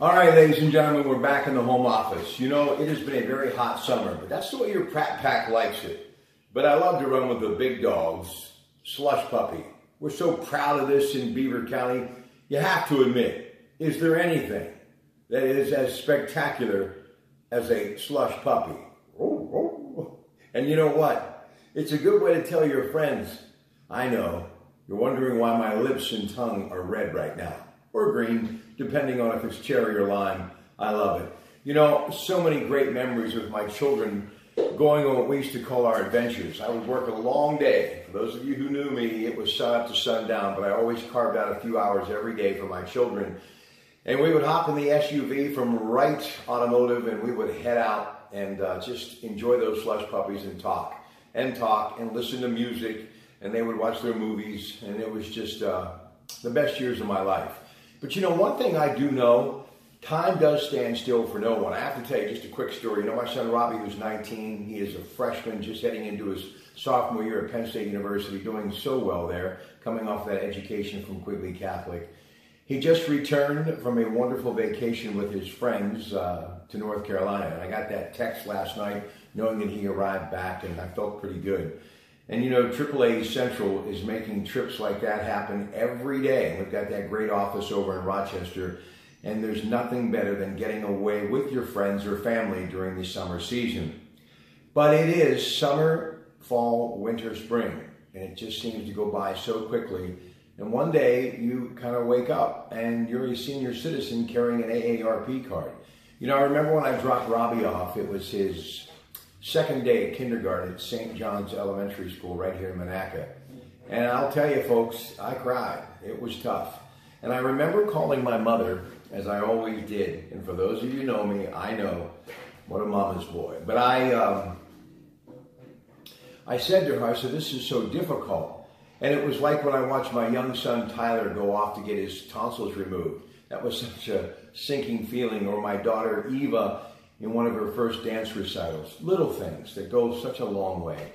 All right, ladies and gentlemen, we're back in the home office. You know, it has been a very hot summer, but that's the way your Pratte Pack likes it. But I love to run with the big dogs, slush puppy. We're so proud of this in Beaver County. You have to admit, is there anything that is as spectacular as a slush puppy? And you know what? It's a good way to tell your friends, I know, you're wondering why my lips and tongue are red right now. Or green, depending on if it's cherry or lime. I love it. You know, so many great memories with my children going on what we used to call our adventures. I would work a long day. For those of you who knew me, it was sun up to sundown, but I always carved out a few hours every day for my children. And we would hop in the SUV from Wright Automotive and we would head out and just enjoy those slush puppies and talk and listen to music. And they would watch their movies, and it was just the best years of my life. But you know, one thing I do know, time does stand still for no one. I have to tell you just a quick story. You know, my son Robbie, who's 19, he is a freshman just heading into his sophomore year at Penn State University, doing so well there, coming off that education from Quigley Catholic. He just returned from a wonderful vacation with his friends to North Carolina. And I got that text last night knowing that he arrived back, and I felt pretty good. And you know, AAA Central is making trips like that happen every day. We've got that great office over in Rochester, and there's nothing better than getting away with your friends or family during the summer season. But it is summer, fall, winter, spring, and it just seems to go by so quickly. And one day you kind of wake up and you're a senior citizen carrying an AARP card. You know, I remember when I dropped Robbie off, it was his second day at kindergarten at St. John's Elementary School right here in Monaca. And I'll tell you folks, I cried. It was tough. And I remember calling my mother, as I always did. And for those of you who know me, I know what a mama's boy. But I said to her, I said, this is so difficult. And it was like when I watched my young son Tyler go off to get his tonsils removed. That was such a sinking feeling. Or my daughter Eva in one of her first dance recitals. Little things that go such a long way.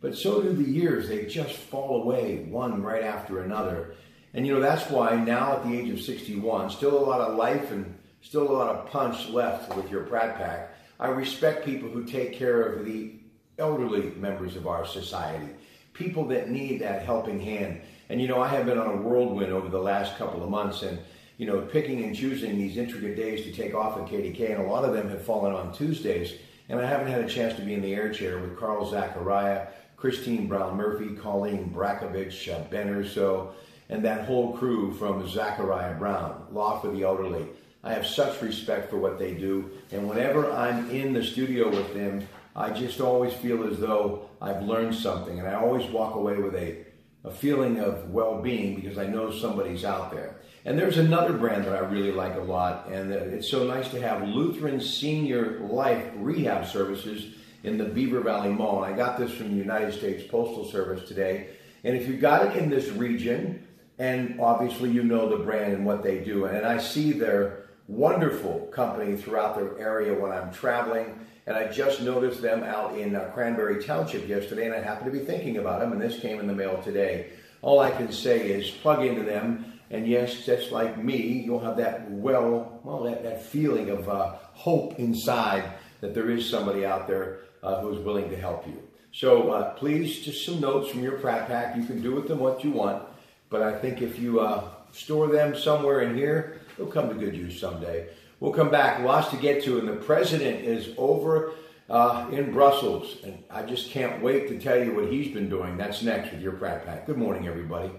But so do the years. They just fall away one right after another. And you know, that's why now at the age of 61, still a lot of life and still a lot of punch left with your Pratte Pack. I respect people who take care of the elderly members of our society. People that need that helping hand. And you know, I have been on a whirlwind over the last couple of months, and you know, picking and choosing these intricate days to take off at KDK, and a lot of them have fallen on Tuesdays, and I haven't had a chance to be in the air chair with Carl Zachariah, Christine Brown-Murphy, Colleen Brakovich, Ben Urso, and that whole crew from Zachariah Brown, Law for the Elderly. I have such respect for what they do, and whenever I'm in the studio with them, I just always feel as though I've learned something, and I always walk away with a feeling of well-being because I know somebody's out there. And there's another brand that I really like a lot, and it's so nice to have Lutheran Senior Life Rehab Services in the Beaver Valley Mall. And I got this from the United States Postal Service today. And if you got it in this region, and obviously you know the brand and what they do, and I see their wonderful company throughout their area when I'm traveling, and I just noticed them out in Cranberry Township yesterday, and I happened to be thinking about them, and this came in the mail today. All I can say is plug into them. And yes, just like me, you'll have that that feeling of hope inside that there is somebody out there who's willing to help you. So please, just some notes from your Pratte Pack. You can do with them what you want, but I think if you store them somewhere in here, they'll come to good use someday. We'll come back, lots to get to, and the president is over in Brussels, and I just can't wait to tell you what he's been doing. That's next with your Pratte Pack. Good morning, everybody.